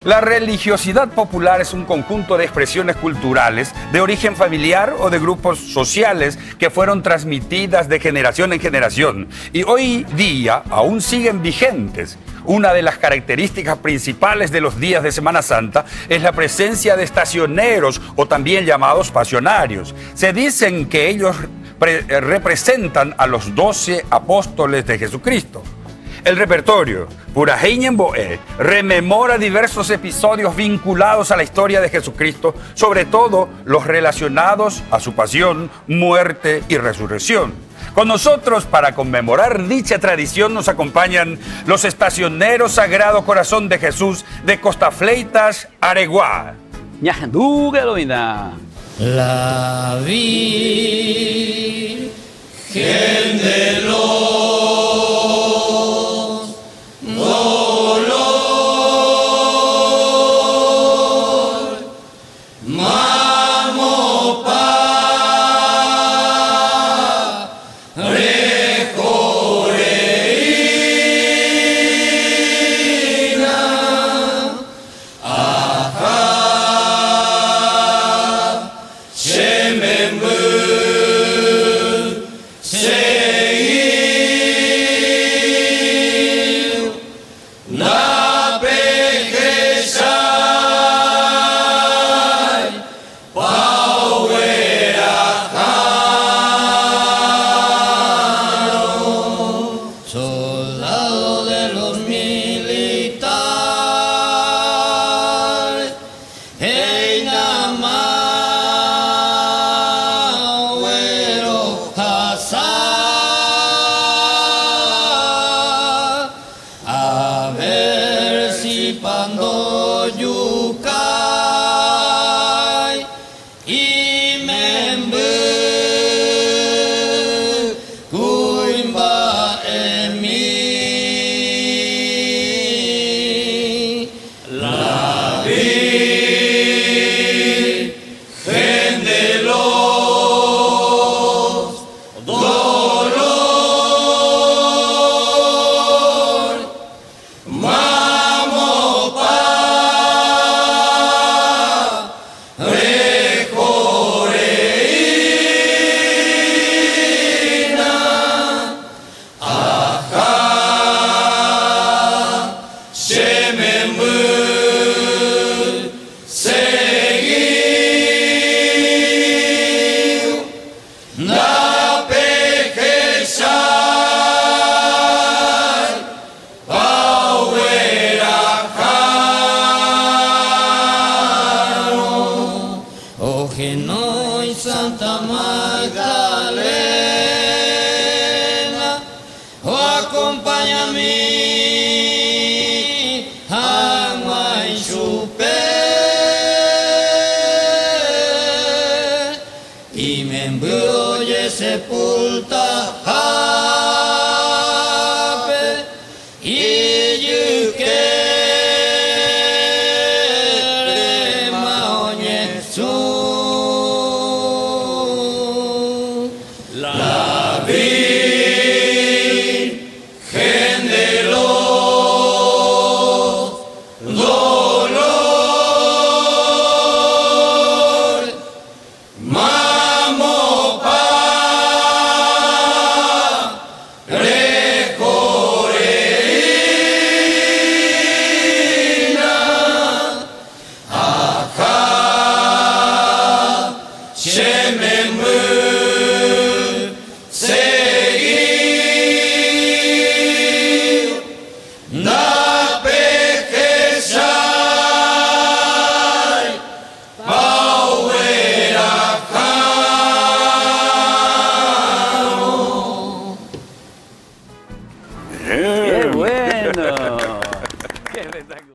La religiosidad popular es un conjunto de expresiones culturales de origen familiar o de grupos sociales que fueron transmitidas de generación en generación y hoy día aún siguen vigentes. Una de las características principales de los días de Semana Santa es la presencia de estacioneros o también llamados pasionarios. Se dicen que ellos representan a los 12 apóstoles de Jesucristo. El repertorio Puraheñemboe rememora diversos episodios vinculados a la historia de Jesucristo, sobre todo los relacionados a su pasión, muerte y resurrección. Con nosotros, para conmemorar dicha tradición, nos acompañan los estacioneros Sagrado Corazón de Jesús de Costafleitas, Areguá. La Virgen de los Santa Magdalena, oh acompáñame a Guaychupé y me envuelve sepulta.